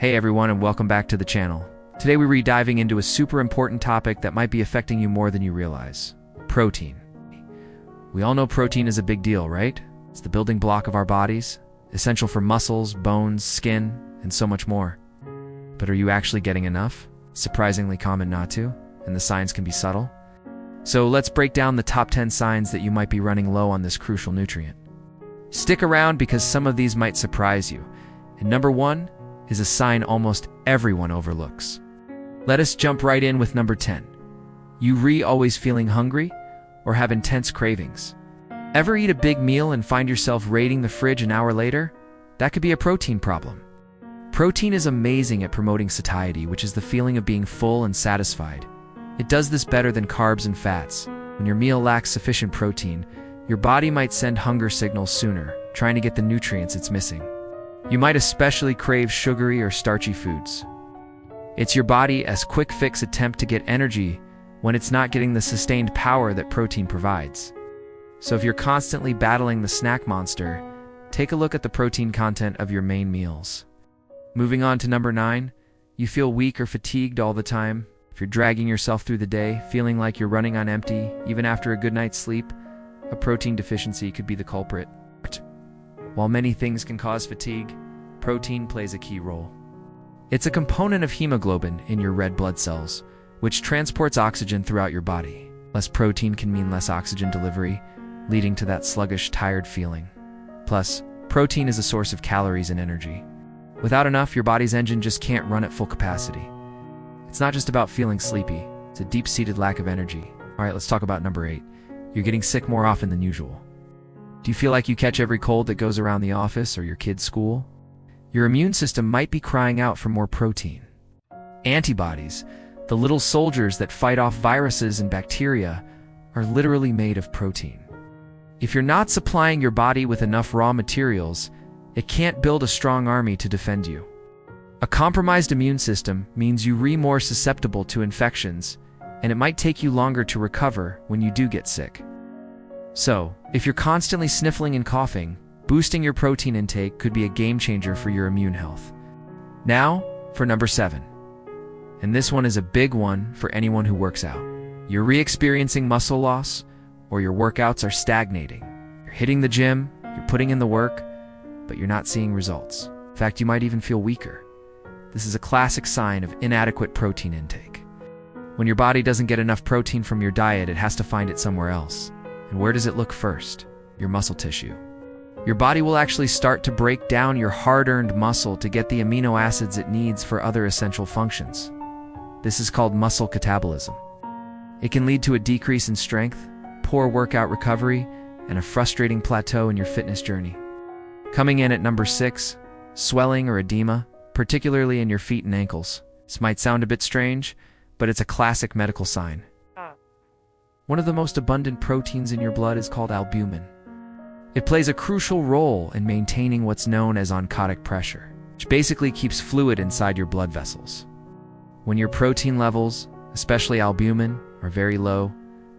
Hey everyone, and welcome back to the channel. Today we're diving into a super important topic that might be affecting you more than you realize. Protein. We all know protein is a big deal, right? It's the building block of our bodies, essential for muscles, bones, skin, and so much more. But are you actually getting enough? Surprisingly common not to, and the signs can be subtle. So let's break down the top 10 signs that you might be running low on this crucial nutrient. Stick around because some of these might surprise you. And number 1 is a sign almost everyone overlooks. Let us jump right in with number 10. You always feeling hungry or have intense cravings? Ever eat a big meal and find yourself raiding the fridge an hour later? That could be a protein problem. Protein is amazing at promoting satiety, which is the feeling of being full and satisfied. It does this better than carbs and fats. When your meal lacks sufficient protein, your body might send hunger signals sooner, trying to get the nutrients it's missing. You might especially crave sugary or starchy foods. It's your body's quick fix attempt to get energy when it's not getting the sustained power that protein provides. So if you're constantly battling the snack monster, take a look at the protein content of your main meals. Moving on to number 9, you feel weak or fatigued all the time. If you're dragging yourself through the day, feeling like you're running on empty, even after a good night's sleep, a protein deficiency could be the culprit. While many things can cause fatigue, protein plays a key role. It's a component of hemoglobin in your red blood cells, which transports oxygen throughout your body. Less protein can mean less oxygen delivery, leading to that sluggish, tired feeling. Plus, protein is a source of calories and energy. Without enough, your body's engine just can't run at full capacity. It's not just about feeling sleepy, it's a deep-seated lack of energy. All right, let's talk about number 8. You're getting sick more often than usual. Do you feel like you catch every cold that goes around the office or your kid's school? Your immune system might be crying out for more protein. Antibodies, the little soldiers that fight off viruses and bacteria, are literally made of protein. If you're not supplying your body with enough raw materials, it can't build a strong army to defend you. A compromised immune system means you're more susceptible to infections, and it might take you longer to recover when you do get sick. So, if you're constantly sniffling and coughing, boosting your protein intake could be a game changer for your immune health. Now, for number 7. And this one is a big one for anyone who works out. You're re-experiencing muscle loss, or your workouts are stagnating. You're hitting the gym, you're putting in the work, but you're not seeing results. In fact, you might even feel weaker. This is a classic sign of inadequate protein intake. When your body doesn't get enough protein from your diet, it has to find it somewhere else. And where does it look first? Your muscle tissue. Your body will actually start to break down your hard-earned muscle to get the amino acids it needs for other essential functions. This is called muscle catabolism. It can lead to a decrease in strength, poor workout recovery, and a frustrating plateau in your fitness journey. Coming in at number 6, swelling or edema, particularly in your feet and ankles. This might sound a bit strange, but it's a classic medical sign. One of the most abundant proteins in your blood is called albumin. It plays a crucial role in maintaining what's known as oncotic pressure, which basically keeps fluid inside your blood vessels. When your protein levels, especially albumin, are very low,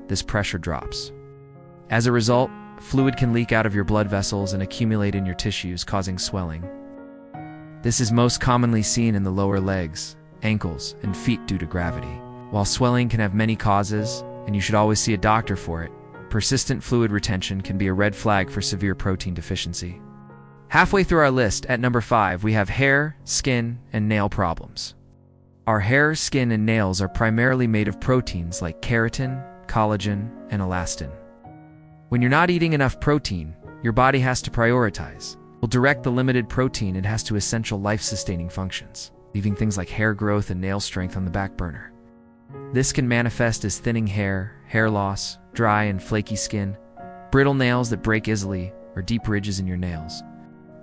this pressure drops. As a result, fluid can leak out of your blood vessels and accumulate in your tissues, causing swelling. This is most commonly seen in the lower legs, ankles, and feet due to gravity. While swelling can have many causes, and you should always see a doctor for it, persistent fluid retention can be a red flag for severe protein deficiency. Halfway through our list, at number 5, we have hair, skin, and nail problems. Our hair, skin, and nails are primarily made of proteins like keratin, collagen, and elastin. When you're not eating enough protein, your body has to prioritize. It will direct the limited protein it has to essential life-sustaining functions, leaving things like hair growth and nail strength on the back burner. This can manifest as thinning hair, hair loss, dry and flaky skin, brittle nails that break easily, or deep ridges in your nails.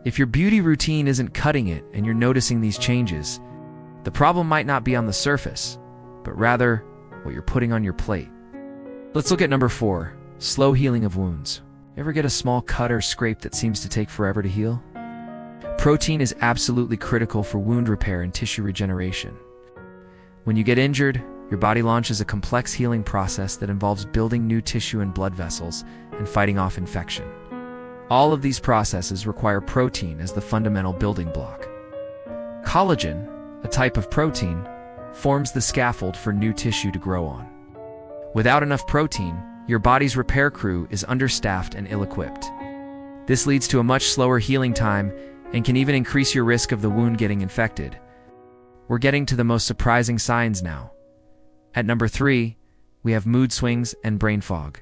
If your beauty routine isn't cutting it and you're noticing these changes, the problem might not be on the surface, but rather what you're putting on your plate. Let's look at number 4, slow healing of wounds. Ever get a small cut or scrape that seems to take forever to heal? Protein is absolutely critical for wound repair and tissue regeneration. When you get injured, your body launches a complex healing process that involves building new tissue and blood vessels and fighting off infection. All of these processes require protein as the fundamental building block. Collagen, a type of protein, forms the scaffold for new tissue to grow on. Without enough protein, your body's repair crew is understaffed and ill-equipped. This leads to a much slower healing time and can even increase your risk of the wound getting infected. We're getting to the most surprising signs now. At number 3, we have mood swings and brain fog.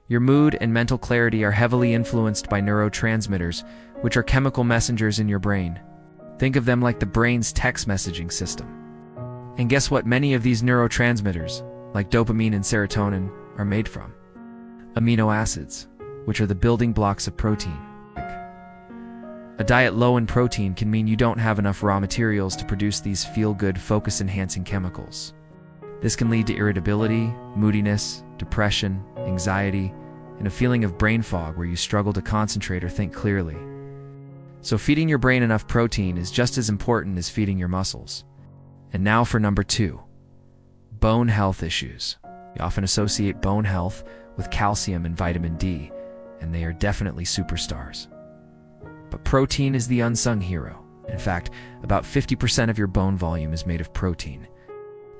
Your mood and mental clarity are heavily influenced by neurotransmitters, which are chemical messengers in your brain. Think of them like the brain's text messaging system. And guess what many of these neurotransmitters, like dopamine and serotonin, are made from? Amino acids, which are the building blocks of protein. A diet low in protein can mean you don't have enough raw materials to produce these feel-good, focus-enhancing chemicals. This can lead to irritability, moodiness, depression, anxiety, and a feeling of brain fog where you struggle to concentrate or think clearly. So feeding your brain enough protein is just as important as feeding your muscles. And now for number 2, bone health issues. We often associate bone health with calcium and vitamin D, and they are definitely superstars. But protein is the unsung hero. In fact, about 50% of your bone volume is made of protein.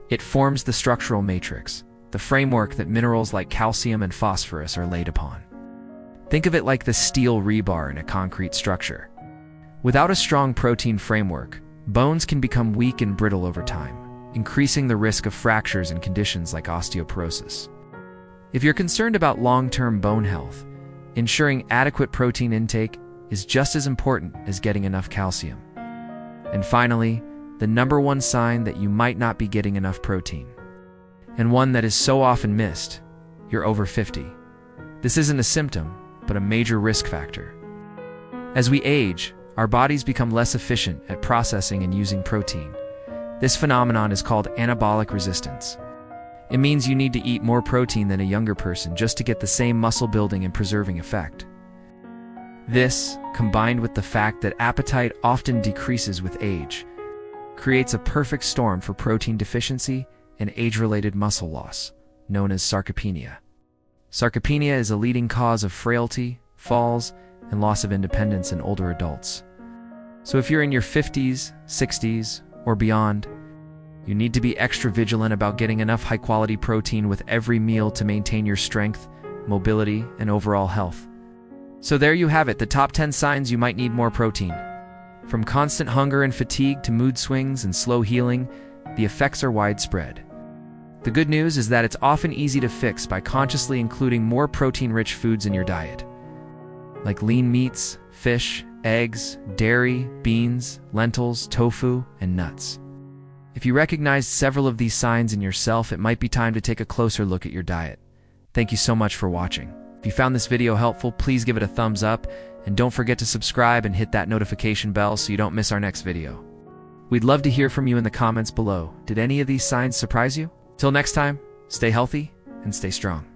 It forms the structural matrix, the framework that minerals like calcium and phosphorus are laid upon. Think of it like the steel rebar in a concrete structure. Without a strong protein framework, bones can become weak and brittle over time, increasing the risk of fractures and conditions like osteoporosis. If you're concerned about long-term bone health, ensuring adequate protein intake is just as important as getting enough calcium. And finally, the number one sign that you might not be getting enough protein, and one that is so often missed: you're over 50. This isn't a symptom, but a major risk factor. As we age, our bodies become less efficient at processing and using protein. This phenomenon is called anabolic resistance. It means you need to eat more protein than a younger person just to get the same muscle building and preserving effect. This, combined with the fact that appetite often decreases with age, creates a perfect storm for protein deficiency and age-related muscle loss, known as sarcopenia. Sarcopenia is a leading cause of frailty, falls, and loss of independence in older adults. So if you're in your 50s, 60s, or beyond, you need to be extra vigilant about getting enough high-quality protein with every meal to maintain your strength, mobility, and overall health. So there you have it, the top 10 signs you might need more protein. From constant hunger and fatigue to mood swings and slow healing, the effects are widespread. The good news is that it's often easy to fix by consciously including more protein-rich foods in your diet, like lean meats, fish, eggs, dairy, beans, lentils, tofu, and nuts. If you recognized several of these signs in yourself, it might be time to take a closer look at your diet. Thank you so much for watching. If you found this video helpful, please give it a thumbs up, and don't forget to subscribe and hit that notification bell so you don't miss our next video. We'd love to hear from you in the comments below. Did any of these signs surprise you? Till next time, stay healthy and stay strong.